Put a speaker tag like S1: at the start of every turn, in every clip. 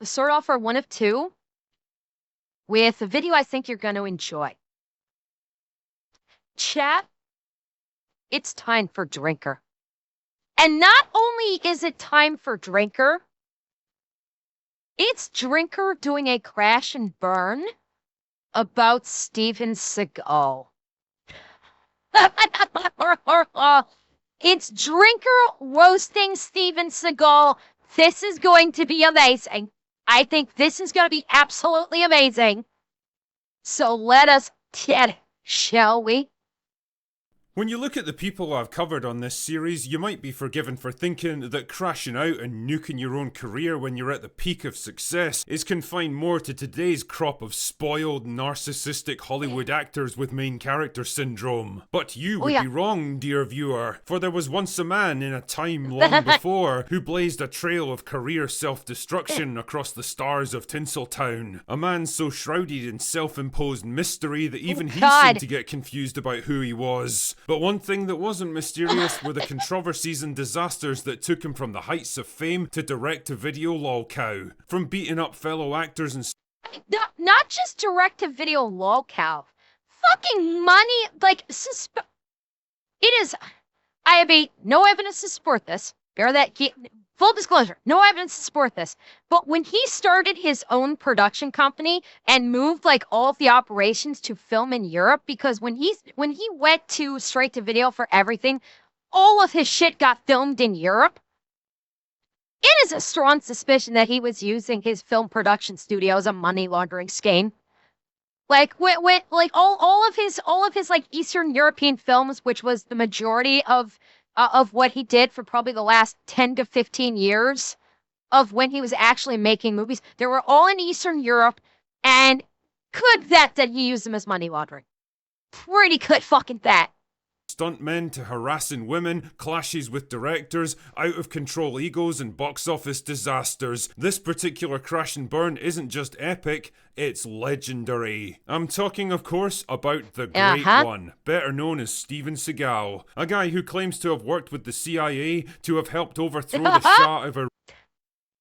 S1: sort off our one of two with a video I think you're going to enjoy. Chat, it's time for Drinker. And not only is it time for Drinker, it's Drinker doing a crash and burn about Steven Seagal. It's Drinker roasting Steven Seagal. This is going to be amazing. I think this is going to be absolutely amazing. So let us get it, shall we?
S2: When you look at the people I've covered on this series, you might be forgiven for thinking that crashing out and nuking your own career when you're at the peak of success is confined more to today's crop of spoiled, narcissistic Hollywood actors with main character syndrome. But you would be wrong, dear viewer, for there was once a man in a time long before who blazed a trail of career self-destruction across the stars of Tinseltown. A man so shrouded in self-imposed mystery that even he seemed to get confused about who he was. But one thing that wasn't mysterious were the controversies and disasters that took him from the heights of fame to direct-to-video lolcow. From beating up fellow actors and...
S1: Not just direct-to-video lolcow. Fucking money, like, it is... I have no evidence to support this. Bear that... Full disclosure, no evidence to support this. But when he started his own production company and moved like all of the operations to film in Europe, because when he went to straight to video for everything, all of his shit got filmed in Europe. It is a strong suspicion that he was using his film production studio as a money laundering scheme. Like like all of his like Eastern European films, which was the majority of what he did for probably the last 10 to 15 years of when he was actually making movies. They were all in Eastern Europe, and could that he used them as money laundering. Pretty good fucking that.
S2: Stuntmen to harassing women, clashes with directors, out-of-control egos and box office disasters. This particular crash and burn isn't just epic, it's legendary. I'm talking, of course, about the Great One, better known as Steven Seagal. A guy who claims to have worked with the CIA, to have helped overthrow the Shah of Iran.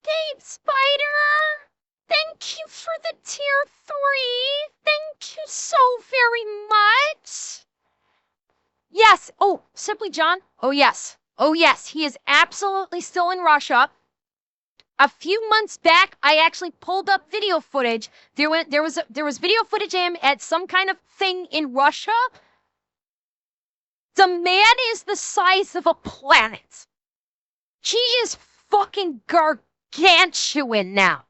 S1: Dave Spider! Thank you for the tier 3! Thank you so very much! Yes. Oh, Simply John. Oh, yes. Oh, yes. He is absolutely still in Russia. A few months back, I actually pulled up video footage. There was video footage of him at some kind of thing in Russia. The man is the size of a planet. He is fucking gargantuan now.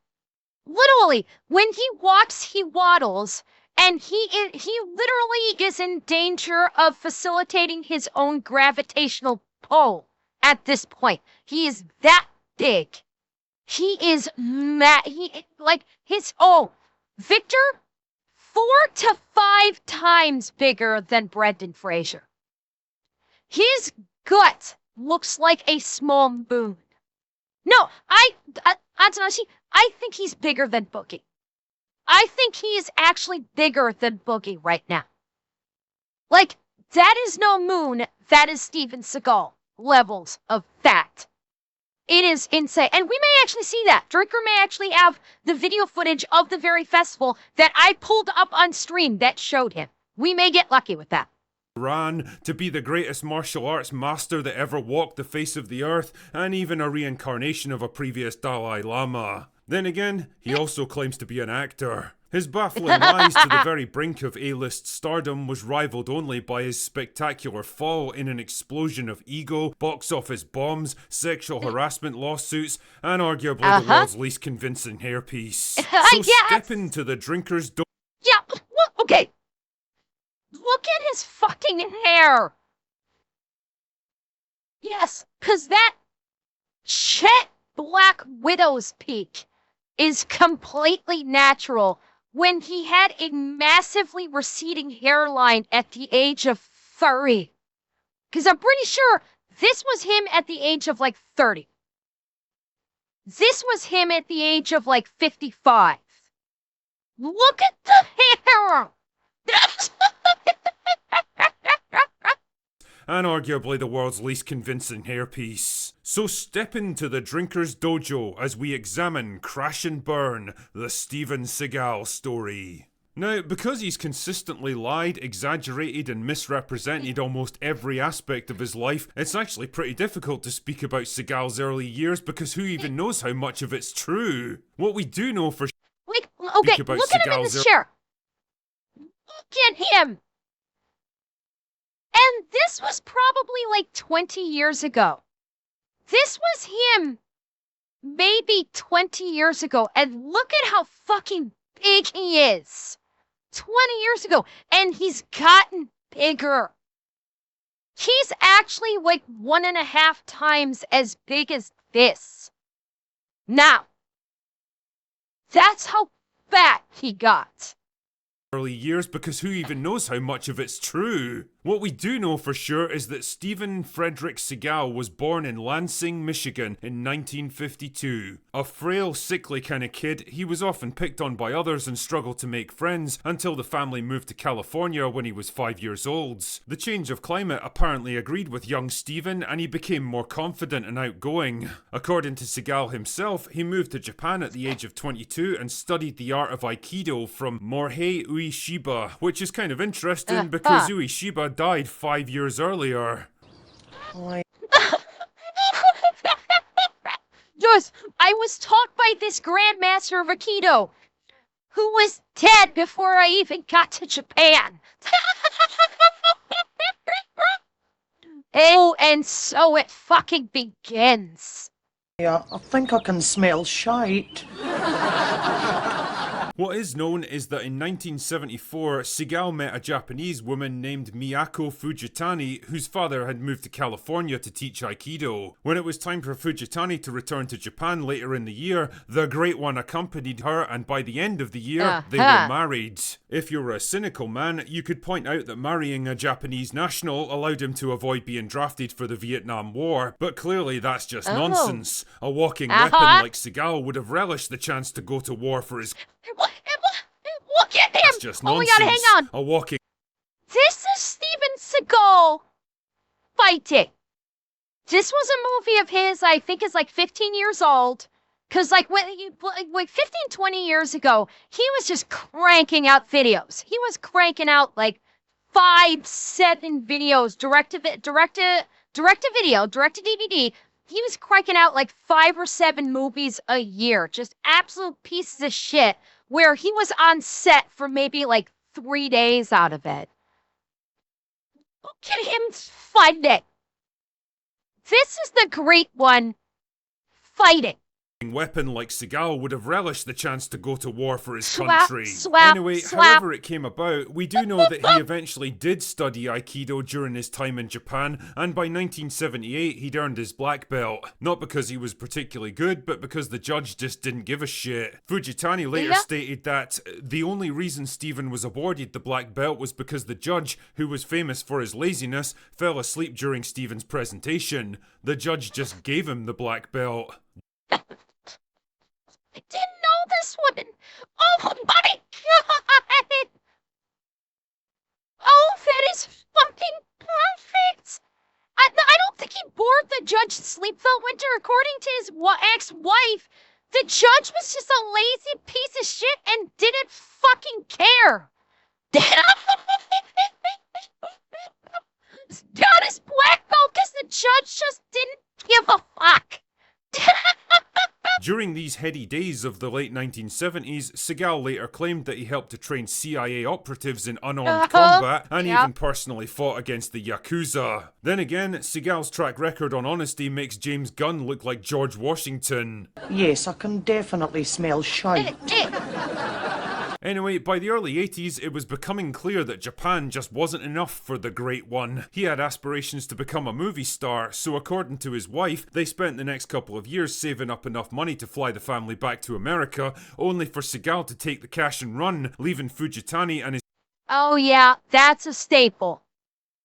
S1: Literally, when he walks, he waddles. And he literally is in danger of facilitating his own gravitational pull at this point. He is that big. He is Victor, 4 to 5 times bigger than Brendan Fraser. His gut looks like a small moon. No, I think he's bigger than Boogie. I think he is actually bigger than Boogie right now. Like, that is no moon, that is Steven Seagal levels of fat. It is insane. And we may actually see that. Drinker may actually have the video footage of the very festival that I pulled up on stream that showed him. We may get lucky with that.
S2: Iran, to be the greatest martial arts master that ever walked the face of the earth, and even a reincarnation of a previous Dalai Lama. Then again, he also claims to be an actor. His baffling rise to the very brink of A-list stardom was rivaled only by his spectacular fall in an explosion of ego, box office bombs, sexual harassment lawsuits, and arguably the world's least convincing hairpiece. So step into the drinker's door.
S1: Yeah, well, okay. Look at his fucking hair. Yes, because that Chet Black Widow's peak is completely natural when he had a massively receding hairline at the age of 30. Because I'm pretty sure this was him at the age of like 30. This was him at the age of like 55. Look at the hair!
S2: And arguably the world's least convincing hairpiece. So step into the Drinker's Dojo as we examine Crash and Burn, the Steven Seagal story. Now, because he's consistently lied, exaggerated, and misrepresented almost every aspect of his life, it's actually pretty difficult to speak about Seagal's early years because who even knows how much of it's true? What we do know for
S1: Like, okay,
S2: about
S1: look at him in
S2: Seagal's
S1: this chair. Look at him. And this was probably like 20 years ago. This was him maybe 20 years ago. And look at how fucking big he is. 20 years ago. And he's gotten bigger. He's actually like 1.5 times as big as this. Now, that's how fat he got.
S2: Early years because who even knows how much of it's true? What we do know for sure is that Steven Frederick Seagal was born in Lansing, Michigan in 1952. A frail, sickly kind of kid, he was often picked on by others and struggled to make friends until the family moved to California when he was 5 years old. The change of climate apparently agreed with young Steven and he became more confident and outgoing. According to Seagal himself, he moved to Japan at the age of 22 and studied the art of Aikido from Morihei Ueshiba, which is kind of interesting because Ueshiba died 5 years earlier.
S1: Joyce, I was taught by this grandmaster of Aikido, who was dead before I even got to Japan. Oh, and so it fucking begins.
S3: Yeah, I think I can smell shite.
S2: What is known is that in 1974, Seagal met a Japanese woman named Miyako Fujitani, whose father had moved to California to teach Aikido. When it was time for Fujitani to return to Japan later in the year, the Great One accompanied her, and by the end of the year, they were married. If you were a cynical man, you could point out that marrying a Japanese national allowed him to avoid being drafted for the Vietnam War, but clearly that's just nonsense. A walking weapon like Seagal would have relished the chance to go to war for his...
S1: Look at him!
S2: That's just nonsense.
S1: Oh my god, hang on!
S2: A walking...
S1: This is Steven Seagal fighting. This was a movie of his, I think is like 15 years old. Because like, like 15, 20 years ago, he was just cranking out videos. He was cranking out like 5, 7 videos, direct to video, direct to DVD. He was cranking out like 5 or 7 movies a year. Just absolute pieces of shit. Where he was on set for maybe like 3 days out of it. Look at him fighting. This is the Great One fighting.
S2: Weapon like Seagal would have relished the chance to go to war for his country. Anyway,
S1: slap.
S2: however it came about, we do know that he eventually did study Aikido during his time in Japan, and by 1978 he'd earned his black belt. Not because he was particularly good, but because the judge just didn't give a shit. Fujitani later stated that the only reason Steven was awarded the black belt was because the judge, who was famous for his laziness, fell asleep during Steven's presentation. The judge just gave him the black belt.
S1: I didn't know this one. Oh my god! Oh, that is fucking perfect. I don't think he bored the judge sleep though, Winter. According to his ex-wife, the judge was just a lazy piece of shit and didn't fucking care. Got his black belt because the judge just didn't give a fuck.
S2: During these heady days of the late 1970s, Seagal later claimed that he helped to train CIA operatives in unarmed combat and even personally fought against the Yakuza. Then again, Seagal's track record on honesty makes James Gunn look like George Washington.
S3: Yes, I can definitely smell shite.
S2: Anyway, by the early 80s, it was becoming clear that Japan just wasn't enough for the Great One. He had aspirations to become a movie star, so according to his wife, they spent the next couple of years saving up enough money to fly the family back to America, only for Seagal to take the cash and run, leaving Fujitani and his...
S1: Oh yeah, that's a staple.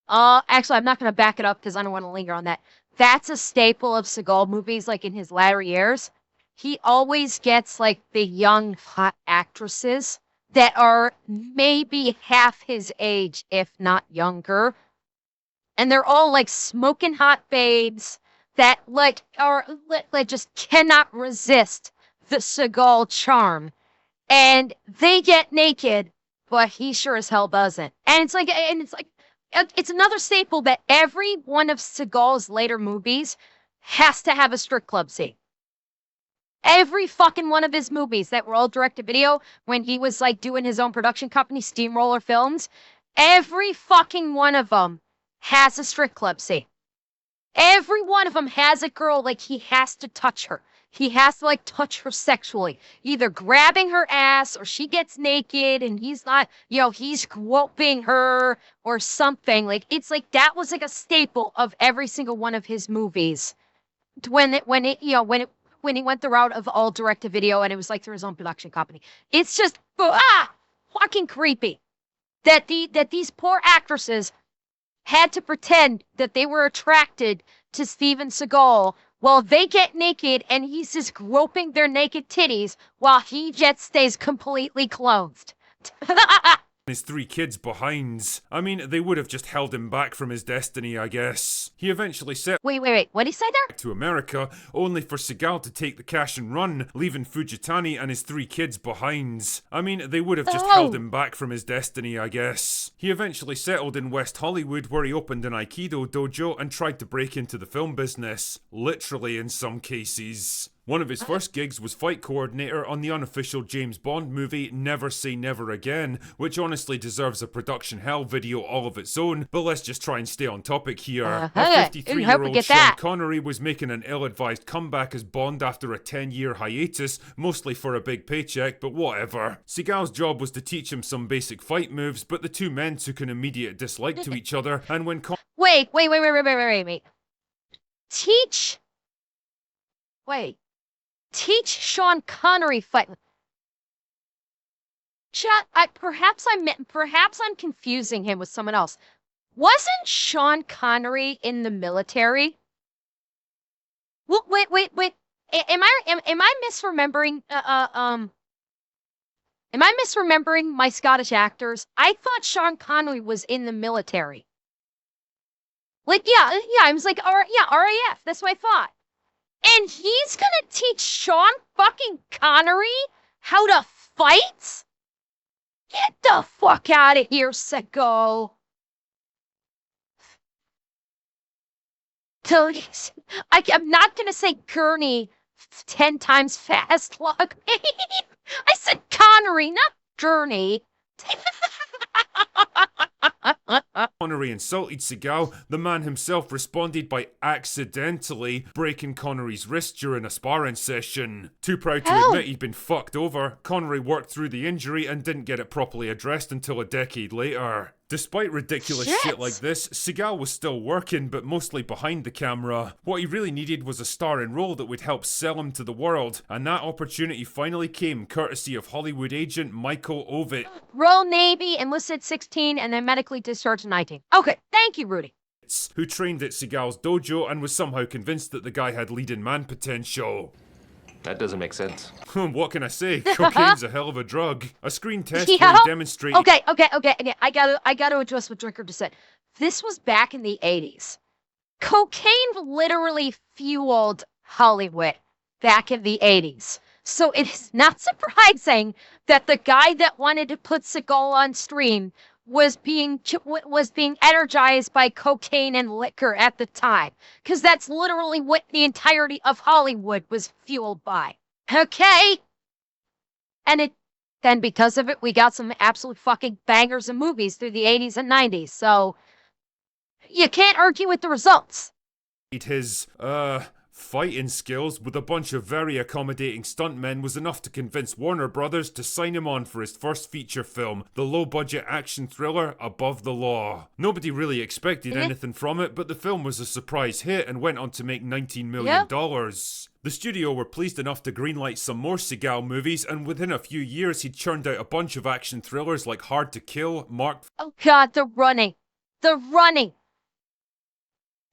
S1: Actually, I'm not going to back it up because I don't want to linger on that. That's a staple of Seagal movies, like in his latter years. He always gets like the young, hot actresses that are maybe half his age, if not younger. And they're all like smoking hot babes. that just cannot resist the Seagal charm, and they get naked, but he sure as hell doesn't. It's another staple that every one of Seagal's later movies has to have a strip club scene. Every fucking one of his movies that were all direct to video, when he was like doing his own production company, Steamroller Films, every fucking one of them has a strip club scene. Every one of them has a girl, like, he has to touch her. He has to, like, touch her sexually. Either grabbing her ass, or she gets naked and he's not, he's groping her or something. Like, it's like, that was like a staple of every single one of his movies. When he went the route of all direct to video and it was like through his own production company. It's just, fucking creepy that these poor actresses had to pretend that they were attracted to Steven Seagal while they get naked and he's just groping their naked titties while he just stays completely clothed.
S2: His 3 kids behind. I mean, they would have just held him back from his destiny, I guess. He eventually set
S1: Wait, what did he say there?
S2: to America, only for Seagal to take the cash and run, leaving Fujitani and his 3 kids behind. I mean, they would have just held him back from his destiny, I guess. He eventually settled in West Hollywood, where he opened an Aikido dojo and tried to break into the film business. Literally in some cases. One of his first gigs was fight coordinator on the unofficial James Bond movie Never Say Never Again, which honestly deserves a production hell video all of its own, but let's just try and stay on topic here. A 53-year-old Sean Connery was making an ill-advised comeback as Bond after a 10-year hiatus, mostly for a big paycheck, but whatever. Seagal's job was to teach him some basic fight moves, but the two men took an immediate dislike to each other, and when
S1: Wait. Teach Sean Connery fight. Chat, perhaps I'm confusing him with someone else. Wasn't Sean Connery in the military? Well, wait. Am I misremembering? Am I misremembering my Scottish actors? I thought Sean Connery was in the military. Like, yeah, I was like, RAF. That's what I thought. And he's gonna teach Sean fucking Connery how to fight? Get the fuck out of here, Seagal. I'm not gonna say Gurney 10 times fast, look. I said Connery, not Gurney.
S2: Connery insulted Seagal, the man himself responded by accidentally breaking Connery's wrist during a sparring session. Too proud to admit he'd been fucked over, Connery worked through the injury and didn't get it properly addressed until a decade later. Despite ridiculous shit like this, Seagal was still working, but mostly behind the camera. What he really needed was a starring role that would help sell him to the world, and that opportunity finally came courtesy of Hollywood agent Michael Ovitt.
S1: Royal Navy, enlisted 16, and then medically discharged 19. Okay, thank you, Rudy.
S2: Who trained at Seagal's dojo and was somehow convinced that the guy had leading man potential.
S4: That doesn't make sense.
S2: What can I say? Cocaine's a hell of a drug. A screen test where he demonstrated...
S1: Okay. I gotta address what Drinker just said. This was back in the 80s. Cocaine literally fueled Hollywood back in the 80s. So it is not surprising that the guy that wanted to put Seagal on stream was being energized by cocaine and liquor at the time, because that's literally what the entirety of Hollywood was fueled by. Okay, and then because of it, we got some absolute fucking bangers of movies through the 80s and 90s. So you can't argue with the results.
S2: His fighting skills with a bunch of very accommodating stuntmen was enough to convince Warner Brothers to sign him on for his first feature film, the low-budget action thriller Above the Law. Nobody really expected anything from it, but the film was a surprise hit and went on to make $19 million. The studio were pleased enough to greenlight some more Seagal movies, and within a few years he'd churned out a bunch of action thrillers like Hard to Kill, Mark...
S1: Oh god, the running.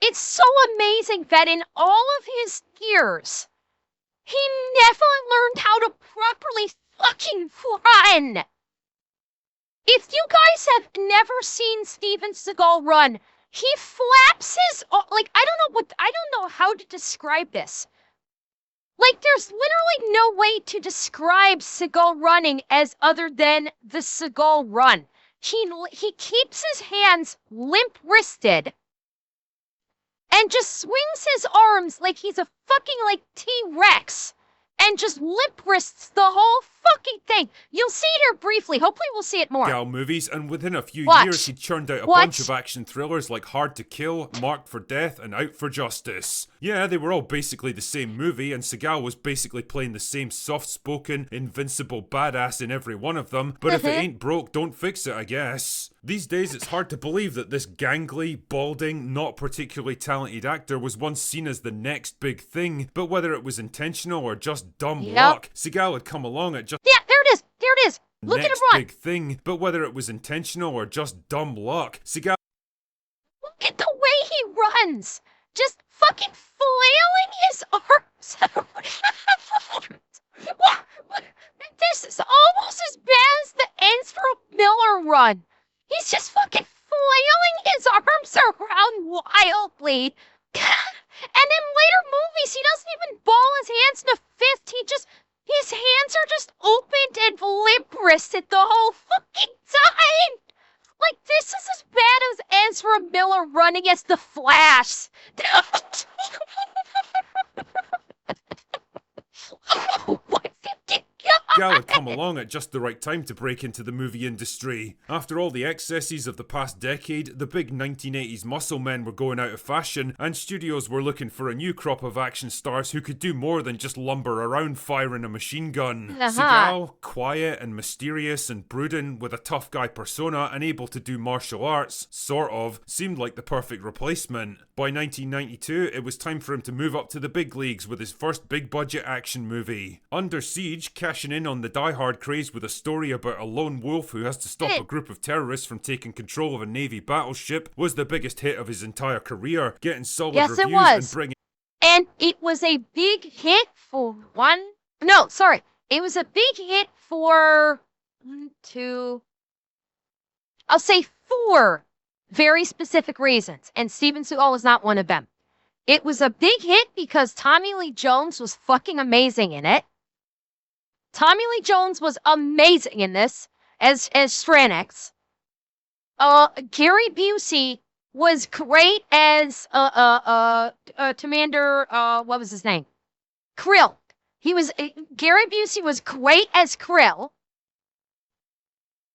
S1: It's so amazing that in all of his years, he never learned how to properly fucking run. If you guys have never seen Steven Seagal run, he flaps his, like, I don't know how to describe this. Like, there's literally no way to describe Seagal running as other than the Seagal run. He keeps his hands limp-wristed and just swings his arms like he's a fucking, like, T-Rex and just lip wrists the whole fucking thing. You'll see it here briefly. Hopefully we'll see it more.
S2: Gal movies, and within a few
S1: Watch.
S2: years he churned out a
S1: Watch.
S2: bunch of action thrillers like Hard to Kill, Marked for Death, and Out for Justice. Yeah, they were all basically the same movie, and Seagal was basically playing the same soft-spoken, invincible badass in every one of them, but if it ain't broke, don't fix it, I guess. These days it's hard to believe that this gangly, balding, not particularly talented actor was once seen as the next big thing, but whether it was intentional or just dumb luck, Seagal had come along at just
S1: Yeah, there it is. There it is. Look at him
S2: next
S1: run.
S2: big thing, but whether it was intentional or just dumb luck, Seagal
S1: Look at the way he runs. Just fucking flailing his arms. This is almost as bad as the Ansel Miller run. He's just fucking flailing his arms around wildly. And in later movies, he doesn't even ball his hands in a fist. His hands are just opened and limp-wristed the whole fucking time. Like, this is as bad as Ezra Miller running as the Flash. Oh my fucking God.
S2: Gal had come along at just the right time to break into the movie industry. After all the excesses of the past decade, the big 1980s muscle men were going out of fashion, and studios were looking for a new crop of action stars who could do more than just lumber around firing a machine gun. Seagal, quiet and mysterious and brooding, with a tough guy persona and able to do martial arts, sort of, seemed like the perfect replacement. By 1992, it was time for him to move up to the big leagues with his first big budget action movie. Under Siege, cashing in on the die-hard craze with a story about a lone wolf who has to stop a group of terrorists from taking control of a Navy battleship, was the biggest hit of his entire career, getting solid
S1: Yes,
S2: reviews
S1: it was.
S2: and bringing
S1: And it was a big hit for it was a big hit for I'll say 4 very specific reasons, and Steven Seagal was not one of them. It was a big hit because Tommy Lee Jones was fucking amazing in it. Tommy Lee Jones was amazing in this as Stranix. Gary Busey was great as Commander, what was his name? Krill. Gary Busey was great as Krill.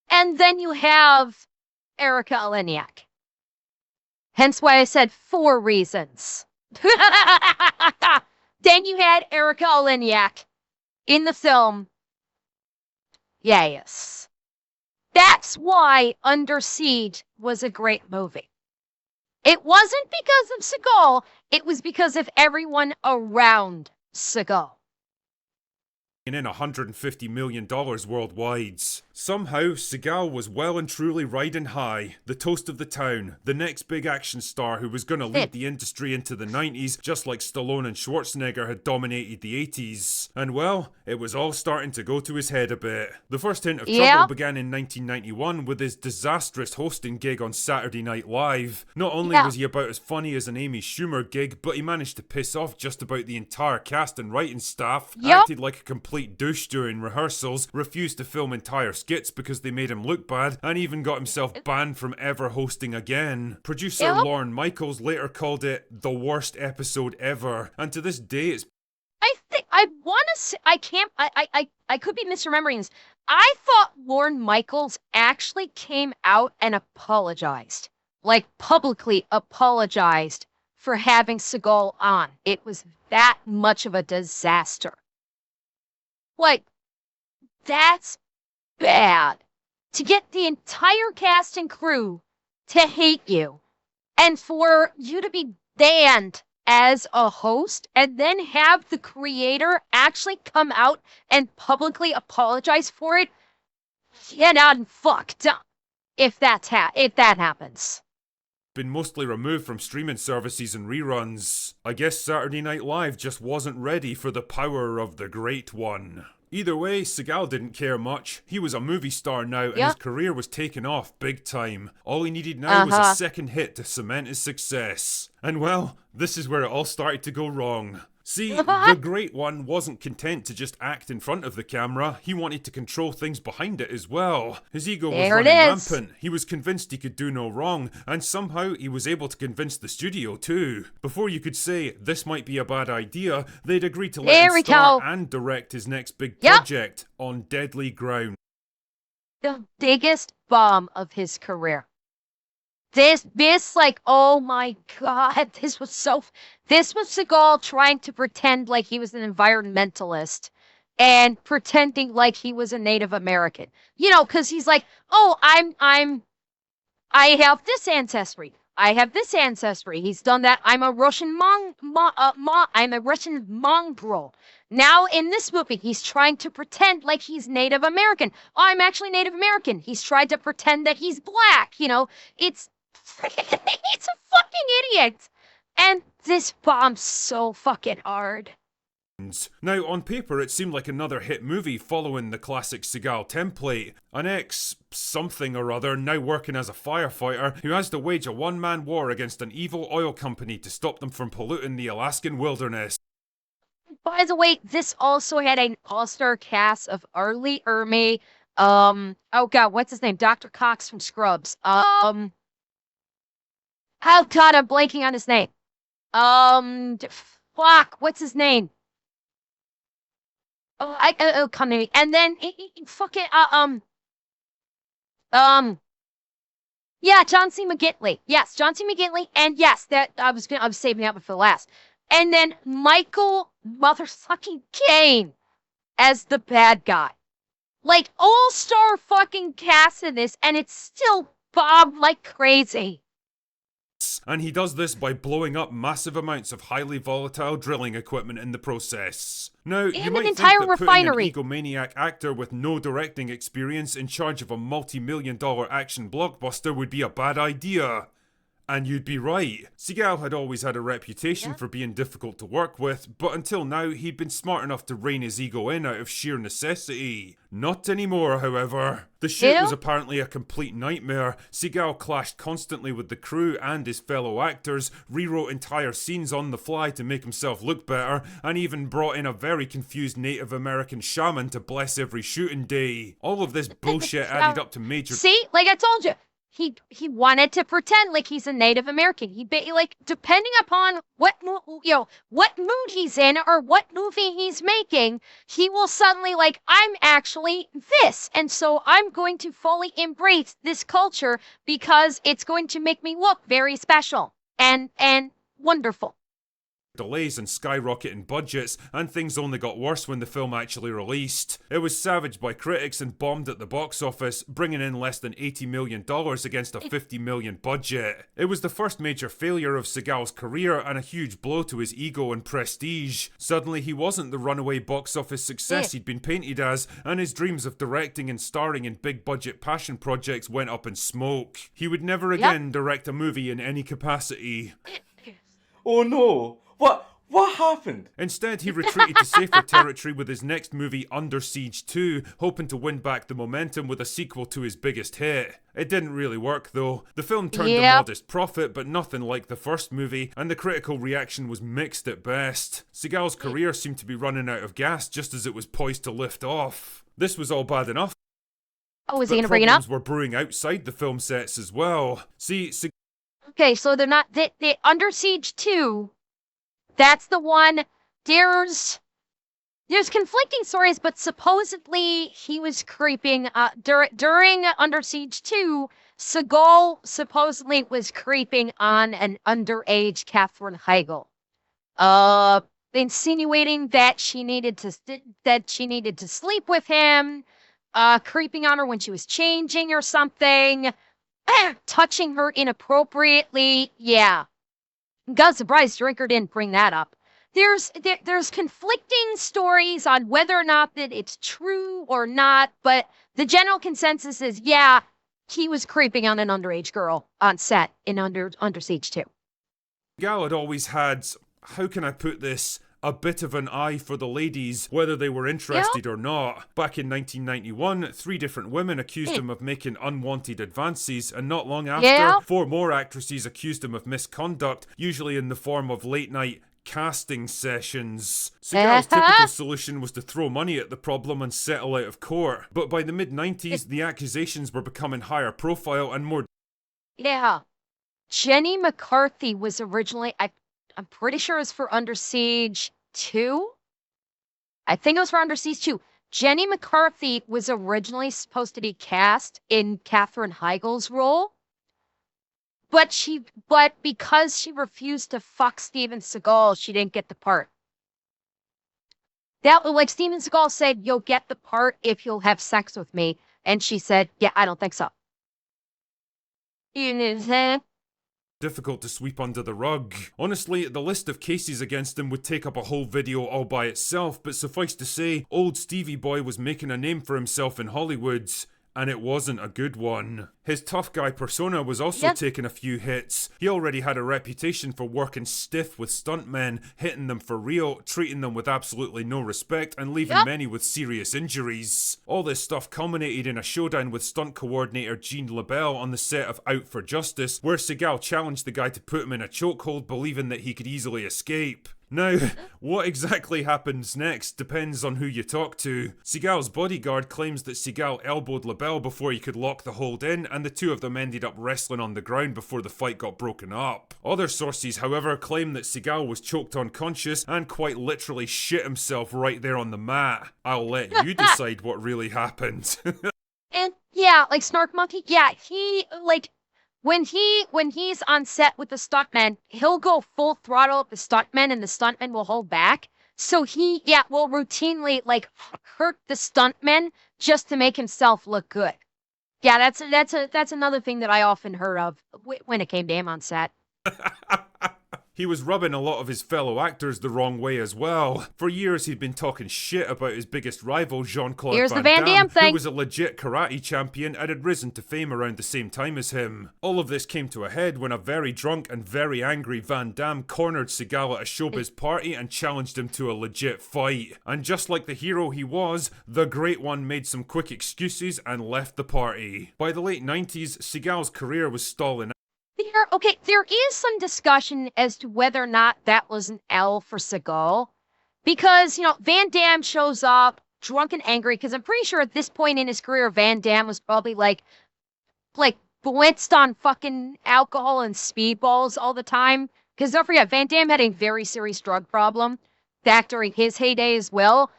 S1: And then you have Erica Eleniak. Hence why I said 4 reasons. Then you had Erica Eleniak in the film. Yes. That's why Under Siege was a great movie. It wasn't because of Seagal, it was because of everyone around Seagal.
S2: in $150 million worldwide. Somehow, Seagal was well and truly riding high, the toast of the town, the next big action star who was gonna lead the industry into the 90s, just like Stallone and Schwarzenegger had dominated the 80s. And well, it was all starting to go to his head a bit. The first hint of trouble began in 1991 with his disastrous hosting gig on Saturday Night Live. Not only was he about as funny as an Amy Schumer gig, but he managed to piss off just about the entire cast and writing staff, acted like a complete douche during rehearsals, refused to film entire skits because they made him look bad, and even got himself banned from ever hosting again. Producer Lorne Michaels later called it the worst episode ever, and to this day it's
S1: I could be misremembering this. I thought Lorne Michaels actually came out and apologized. Like, publicly apologized for having Seagal on. It was that much of a disaster. Like, that's bad. To get the entire cast and crew to hate you, and for you to be banned as a host, and then have the creator actually come out and publicly apologize for it, get out and fucked up if that happens.
S2: been mostly removed from streaming services and reruns. I guess Saturday Night Live just wasn't ready for the power of the Great One. Either way, Seagal didn't care much. He was a movie star now, and his career was taking off big time. All he needed now was a second hit to cement his success. And well, this is where it all started to go wrong. See, the Great One wasn't content to just act in front of the camera, he wanted to control things behind it as well. His ego was running rampant, he was convinced he could do no wrong, and somehow he was able to convince the studio too. Before you could say, this might be a bad idea, they'd agreed to let him star and direct his next big project on deadly ground.
S1: The biggest bomb of his career. This, like, oh my god, this was Seagal trying to pretend like he was an environmentalist and pretending like he was a Native American. You know, because he's like, oh, I have this ancestry. I have this ancestry. He's done that. I'm a Russian I'm a Russian mongrel. Now in this movie, he's trying to pretend like he's Native American. Oh, I'm actually Native American. He's tried to pretend that he's black. You know, it's a fucking idiot. And this bombs so fucking hard.
S2: Now, on paper, it seemed like another hit movie following the classic Seagal template. An ex-something or other, now working as a firefighter, who has to wage a one-man war against an evil oil company to stop them from polluting the Alaskan wilderness.
S1: By the way, this also had an all-star cast of Arlie Ermey, oh god, what's his name? Dr. Cox from Scrubs. Oh god, I'm blanking on his name. Fuck, what's his name? Oh, it'll come to me. And then, yeah, John C. McGinley. Yes, John C. McGinley. And yes, that I was saving that one for last. And then Michael motherfucking Caine as the bad guy. Like, all-star fucking cast in this, and it's still bombed like crazy.
S2: And he does this by blowing up massive amounts of highly volatile drilling equipment in the process. Now, you might think that putting an egomaniac actor with no directing experience in charge of a multi-million-dollar action blockbuster would be a bad idea. And you'd be right. Seagal had always had a reputation for being difficult to work with, but until now he'd been smart enough to rein his ego in out of sheer necessity. Not anymore, however. The shoot was apparently a complete nightmare. Seagal clashed constantly with the crew and his fellow actors, rewrote entire scenes on the fly to make himself look better, and even brought in a very confused Native American shaman to bless every shooting day. All of this bullshit added up to major—
S1: See? Like I told you. He wanted to pretend like he's a Native American. Like, depending upon what mood he's in or what movie he's making, he will suddenly like, I'm actually this, and so I'm going to fully embrace this culture because it's going to make me look very special and wonderful.
S2: Delays and skyrocketing budgets, and things only got worse when the film actually released. It was savaged by critics and bombed at the box office, bringing in less than $80 million against a $50 million budget. It was the first major failure of Seagal's career and a huge blow to his ego and prestige. Suddenly he wasn't the runaway box office success he'd been painted as, and his dreams of directing and starring in big budget passion projects went up in smoke. He would never again direct a movie in any capacity.
S5: Oh no! What happened?
S2: Instead, he retreated to safer territory with his next movie, Under Siege 2, hoping to win back the momentum with a sequel to his biggest hit. It didn't really work though. The film turned a modest profit, but nothing like the first movie, and the critical reaction was mixed at best. Seagal's career seemed to be running out of gas just as it was poised to lift off. This was all bad enough.
S1: Oh, is he gonna bring it up?
S2: Problems were brewing outside the film sets as well. See,
S1: okay, so they're not the Under Siege 2. That's the one. There's conflicting stories, but supposedly he was creeping during Under Siege 2. Seagal supposedly was creeping on an underage Katherine Heigl, insinuating that she needed to sleep with him, creeping on her when she was changing or something, touching her inappropriately. Yeah. God, surprised Drinker didn't bring that up. There's conflicting stories on whether or not that it's true or not, but the general consensus is, yeah, he was creeping on an underage girl on set in Under Siege 2.
S2: Seagal had always had, how can I put this, a bit of an eye for the ladies, whether they were interested or not. Back in 1991, 3 different women accused him of making unwanted advances, and not long after, 4 more actresses accused him of misconduct, usually in the form of late-night casting sessions. Seagal's typical solution was to throw money at the problem and settle out of court. But by the mid-90s, the accusations were becoming higher profile and more...
S1: Yeah. Jenny McCarthy was originally, I'm pretty sure it was for Under Siege 2. I think it was for Under Siege 2. Jenny McCarthy was originally supposed to be cast in Katherine Heigl's role. But because she refused to fuck Steven Seagal, she didn't get the part. Like Steven Seagal said, you'll get the part if you'll have sex with me. And she said, yeah, I don't think so. You know,
S2: difficult to sweep under the rug. Honestly, the list of cases against him would take up a whole video all by itself, but suffice to say, old Stevie Boy was making a name for himself in Hollywood. And it wasn't a good one. His tough guy persona was also taking a few hits. He already had a reputation for working stiff with stuntmen, hitting them for real, treating them with absolutely no respect, and leaving many with serious injuries. All this stuff culminated in a showdown with stunt coordinator Gene LaBelle on the set of Out for Justice, where Seagal challenged the guy to put him in a chokehold, believing that he could easily escape. Now, what exactly happens next depends on who you talk to. Seagal's bodyguard claims that Seagal elbowed LaBelle before he could lock the hold in, and the two of them ended up wrestling on the ground before the fight got broken up. Other sources, however, claim that Seagal was choked unconscious and quite literally shit himself right there on the mat. I'll let you decide what really happened.
S1: And yeah, like Snark Monkey, yeah, he, like, when he's on set with the stuntman, he'll go full throttle at the stuntman and the stuntman will hold back. So he, will routinely, like, hurt the stuntman just to make himself look good. Yeah, that's another thing that I often heard of when it came to him on set.
S2: He was rubbing a lot of his fellow actors the wrong way as well. For years he'd been talking shit about his biggest rival, Jean-Claude Van Damme, who was a legit karate champion and had risen to fame around the same time as him. All of this came to a head when a very drunk and very angry Van Damme cornered Seagal at a showbiz party and challenged him to a legit fight. And just like the hero he was, the Great One made some quick excuses and left the party. By the late 90s, Seagal's career was stalling.
S1: There is some discussion as to whether or not that was an L for Seagal. Because, Van Damme shows up drunk and angry, because I'm pretty sure at this point in his career, Van Damme was probably like blitzed on fucking alcohol and speedballs all the time. Because don't forget, Van Damme had a very serious drug problem back during his heyday as well.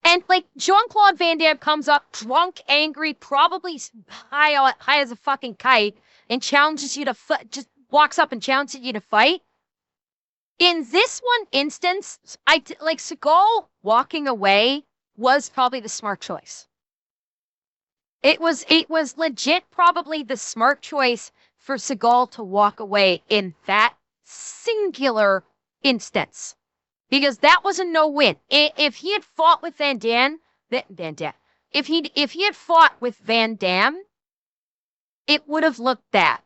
S1: And, like, Jean-Claude Van Damme comes up drunk, angry, probably high as a fucking kite, and challenges you to just walks up and challenges you to fight. In this one instance, Seagal walking away was probably the smart choice. It was legit probably the smart choice for Seagal to walk away in that singular instance. Because that was a no-win. If he had fought with if he had fought with Van Damme, it would have looked bad.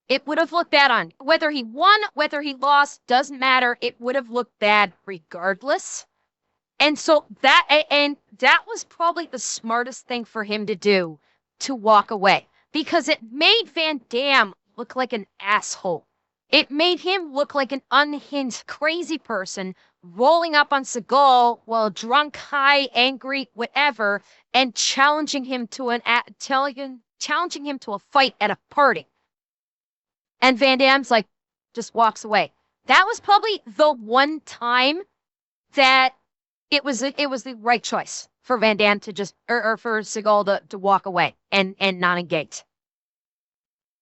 S1: It would have looked bad on whether he won, whether he lost, doesn't matter. It would have looked bad regardless. And so that was probably the smartest thing for him to do, to walk away, because it made Van Damme look like an asshole. It made him look like an unhinged, crazy person rolling up on Seagal while drunk, high, angry, whatever, and challenging him to a fight at a party. And Van Damme's like, just walks away. That was probably the one time that it was the right choice for Van Damme to just, or for Seagal to walk away and not engage.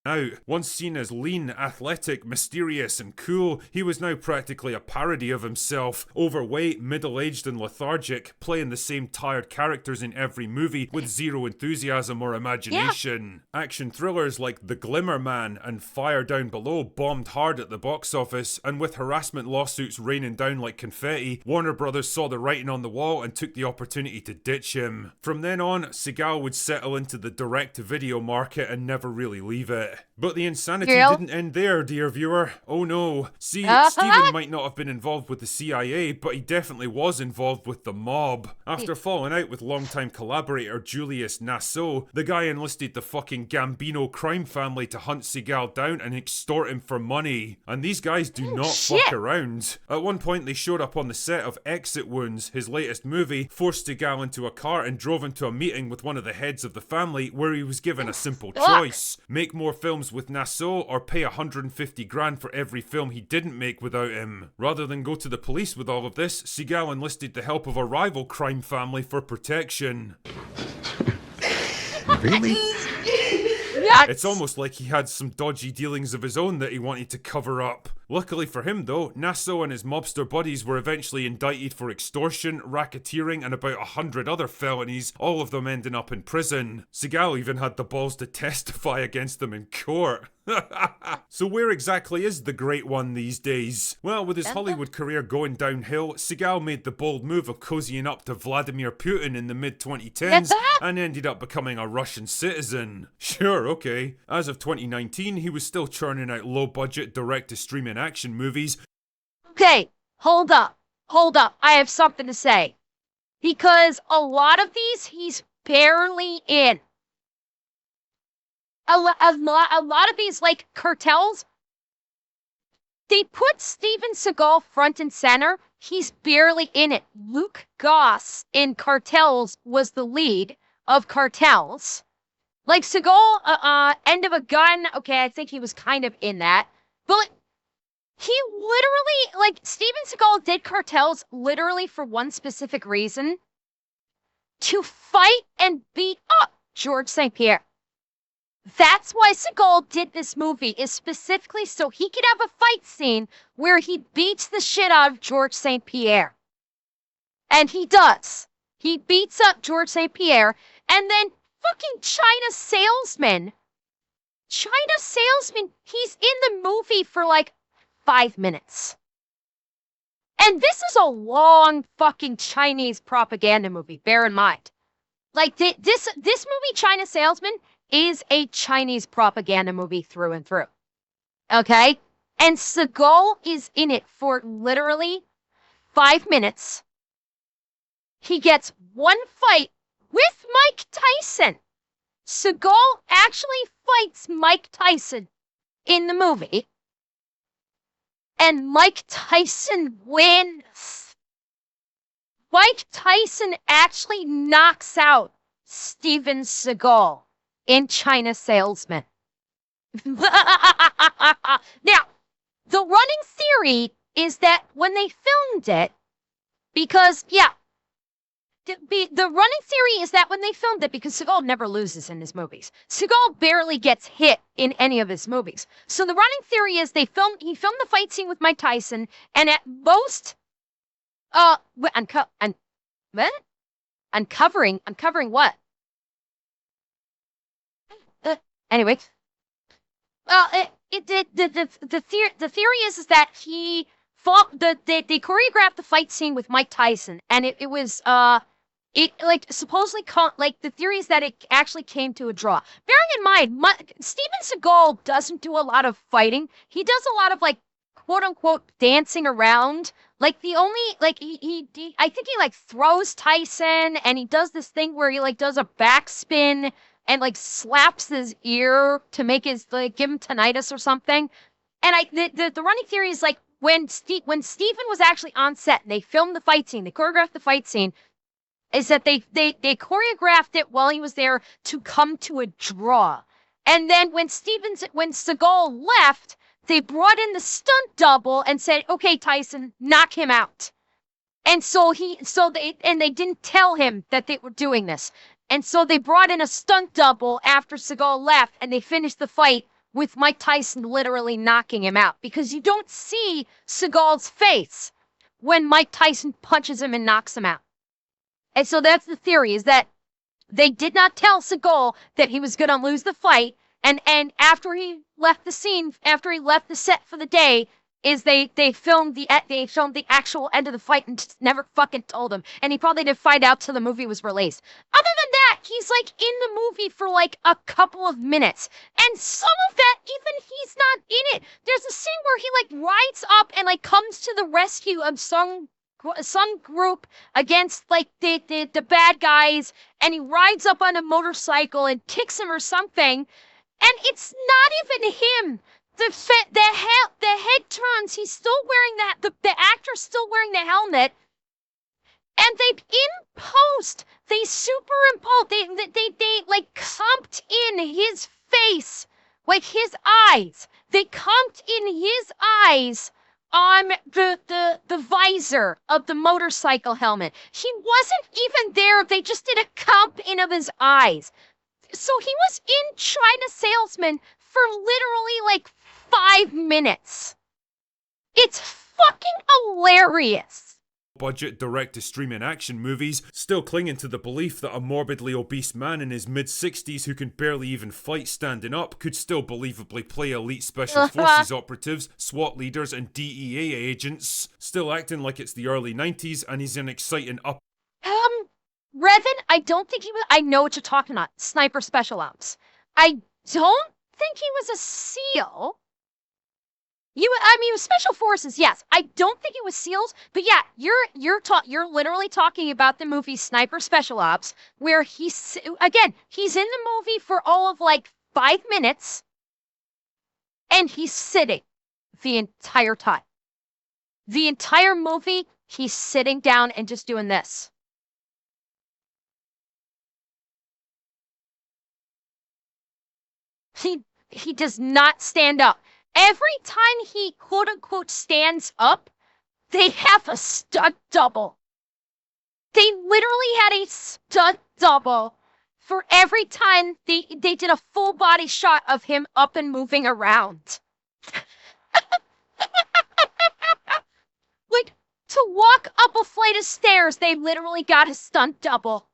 S2: Now, once seen as lean, athletic, mysterious and cool, he was now practically a parody of himself. Overweight, middle-aged and lethargic, playing the same tired characters in every movie with zero enthusiasm or imagination. Yeah. Action thrillers like The Glimmer Man and Fire Down Below bombed hard at the box office, and with harassment lawsuits raining down like confetti, Warner Brothers saw the writing on the wall and took the opportunity to ditch him. From then on, Seagal would settle into the direct-to-video market and never really leave it. it. But the insanity
S1: Real?
S2: didn't end there, dear viewer. Oh no. See,
S1: Uh-huh.
S2: Stephen might not have been involved with the CIA, but he definitely was involved with the mob. After falling out with longtime collaborator Julius Nassau, the guy enlisted the fucking Gambino crime family to hunt Seagal down and extort him for money. And these guys do not
S1: shit.
S2: fuck around. At one point, they showed up on the set of Exit Wounds, his latest movie, forced Seagal into a car and drove him to a meeting with one of the heads of the family where he was given a simple choice. Make more films with Nassau or pay 150 grand for every film he didn't make without him. Rather than go to the police with all of this, Seagal enlisted the help of a rival crime family for protection.
S6: Really?
S2: It's almost like he had some dodgy dealings of his own that he wanted to cover up. Luckily for him though, Nassau and his mobster buddies were eventually indicted for extortion, racketeering and about 100 other felonies, all of them ending up in prison. Seagal even had the balls to testify against them in court. So where exactly is the Great One these days? Well, with his Hollywood career going downhill, Seagal made the bold move of cozying up to Vladimir Putin in the mid-2010s and ended up becoming a Russian citizen. Sure, okay. As of 2019, he was still churning out low-budget direct-to-streaming action movies.
S1: Okay, hold up. I have something to say. Because a lot of these, he's barely in. A lot of these, like, cartels, they put Steven Seagal front and center. He's barely in it. Luke Goss in Cartels was the lead of Cartels. Like, Seagal, End of a Gun, okay, I think he was kind of in that. But he literally, like, Steven Seagal did Cartels literally for one specific reason. To fight and beat up George St. Pierre. That's why Seagal did this movie, is specifically so he could have a fight scene where he beats the shit out of George St. Pierre. And he does. He beats up George St. Pierre, and then fucking China Salesman, he's in the movie for like 5 minutes. And this is a long fucking Chinese propaganda movie, bear in mind. Like, this movie, China Salesman, is a Chinese propaganda movie through and through. Okay? And Seagal is in it for literally 5 minutes. He gets one fight with Mike Tyson. Seagal actually fights Mike Tyson in the movie. And Mike Tyson wins. Mike Tyson actually knocks out Steven Seagal in China Salesman. Now, the running theory is that when they filmed it, because, yeah, the running theory is that when they filmed it, because Seagal never loses in his movies. Seagal barely gets hit in any of his movies. So the running theory is he filmed the fight scene with Mike Tyson, and at most, uncovering what? Anyway, the theory is that he fought they choreographed the fight scene with Mike Tyson, and it was like supposedly like the theory is that it actually came to a draw. Bearing in mind, Steven Seagal doesn't do a lot of fighting. He does a lot of like quote unquote dancing around. Like the only like he I think he like throws Tyson, and he does this thing where he like does a backspin and like slaps his ear to make his like give him tinnitus or something. And the running theory is like when Steven was actually on set and they filmed the fight scene, they choreographed the fight scene, is that they choreographed it while he was there to come to a draw. And then when Seagal left, they brought in the stunt double and said, "Okay, Tyson, knock him out." And they didn't tell him that they were doing this. And so they brought in a stunt double after Seagal left, and they finished the fight with Mike Tyson literally knocking him out. Because you don't see Seagal's face when Mike Tyson punches him and knocks him out. And so that's the theory, is that they did not tell Seagal that he was going to lose the fight. And after he left the scene, after he left the set for the day, is they filmed the actual end of the fight and just never fucking told him. And he probably didn't find out till the movie was released. Other than that, he's like in the movie for like a couple of minutes. And some of that, even he's not in it. There's a scene where he like rides up and like comes to the rescue of some group against like the bad guys, and he rides up on a motorcycle and kicks him or something, and it's not even him. The head turns. He's still wearing the actor's still wearing the helmet, and they in post they superimpose they like comped in his face, like his eyes. They comped in his eyes on the visor of the motorcycle helmet. He wasn't even there. They just did a comp in of his eyes. So he was in China Salesman for literally like 5 minutes. It's fucking hilarious.
S2: Budget direct-to-streaming action movies, still clinging to the belief that a morbidly obese man in his mid-60s who can barely even fight standing up could still believably play elite special forces operatives, SWAT leaders and DEA agents, still acting like it's the early 90s and he's an exciting
S1: Revan, I don't think he was, I know what you're talking about, Sniper Special Ops. I don't think he was a SEAL. He was Special Forces, yes. I don't think it was SEALs, but yeah, you're literally talking about the movie Sniper Special Ops, where he's in the movie for all of like 5 minutes, and he's sitting the entire time. The entire movie, he's sitting down and just doing this. He does not stand up. Every time he quote-unquote stands up, they have a stunt double. They literally had a stunt double for every time they did a full body shot of him up and moving around. Like, to walk up a flight of stairs, they literally got a stunt double.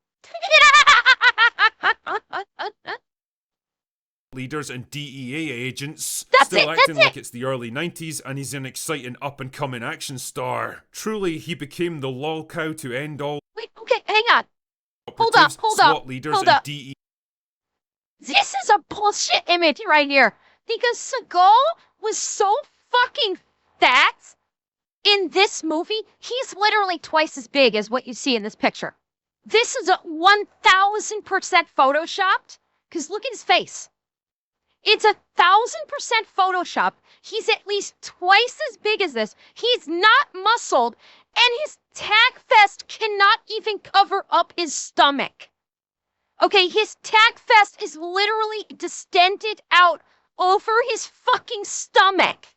S2: leaders and DEA agents,
S1: that's
S2: still
S1: it,
S2: acting like it's the early 90s and he's an exciting up-and-coming action star. Truly, he became the lol cow to end all.
S1: Wait, okay, hang on. Hold up.
S2: SWAT leaders and DEA.
S1: This is a bullshit image right here. Because Seagal was so fucking fat in this movie, he's literally twice as big as what you see in this picture. This is a 1000% photoshopped, because look at his face. It's 1000% photoshopped. He's at least twice as big as this. He's not muscled, and his tack vest cannot even cover up his stomach. Okay, his tack vest is literally distended out over his fucking stomach.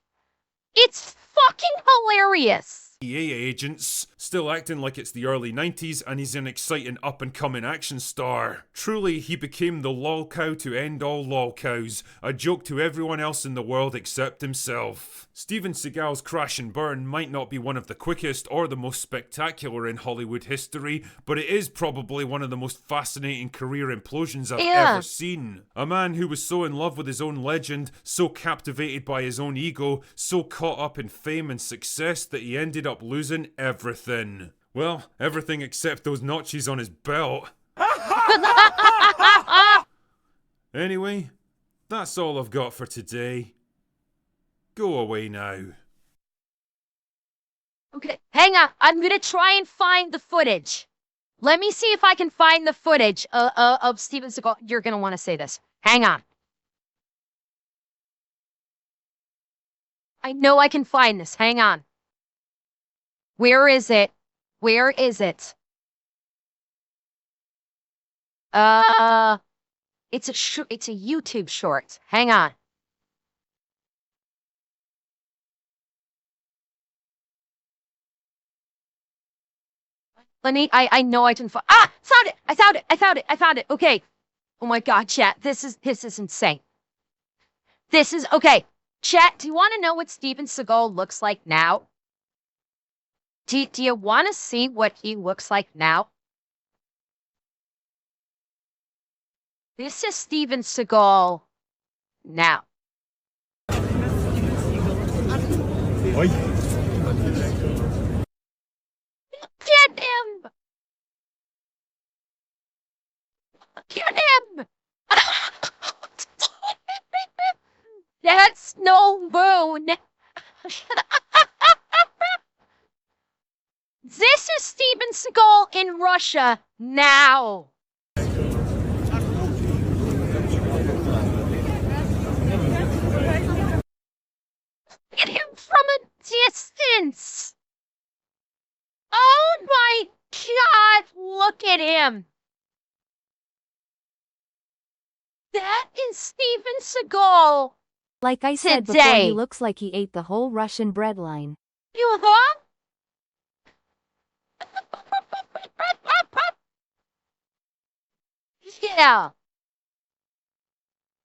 S1: It's fucking hilarious.
S2: DEA agents, still acting like it's the early 90s and he's an exciting up-and-coming action star. Truly, he became the lol cow to end all lol cows, a joke to everyone else in the world except himself. Steven Seagal's crash and burn might not be one of the quickest or the most spectacular in Hollywood history, but it is probably one of the most fascinating career implosions I've ever seen. A man who was so in love with his own legend, so captivated by his own ego, so caught up in fame and success that he ended up losing everything. Well, everything except those notches on his belt. Anyway, that's all I've got for today. Go away now.
S1: Okay, hang on. I'm gonna try and find the footage. Let me see if I can find the footage of Steven Seagal. You're gonna want to say this. Hang on. I know I can find this. Hang on. Where is it? Where is it? It's a YouTube short. Hang on. Let me, I know I can find, found it! I found it! Okay. Oh my god, chat, this is insane. Okay. Chat, do you want to know what Steven Seagal looks like now? Do you want to see what he looks like now? This is Steven Seagal now.
S2: Oi.
S1: Get him! Get him! That's no moon. This is Steven Seagal in Russia now. Get him from a distance. Oh my God, look at him. That is Steven Seagal.
S6: Like I said before,
S1: Today.
S6: he looks like he ate the whole Russian bread line.
S1: You huh? Yeah.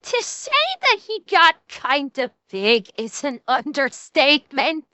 S1: To say that he got kind of big is an understatement.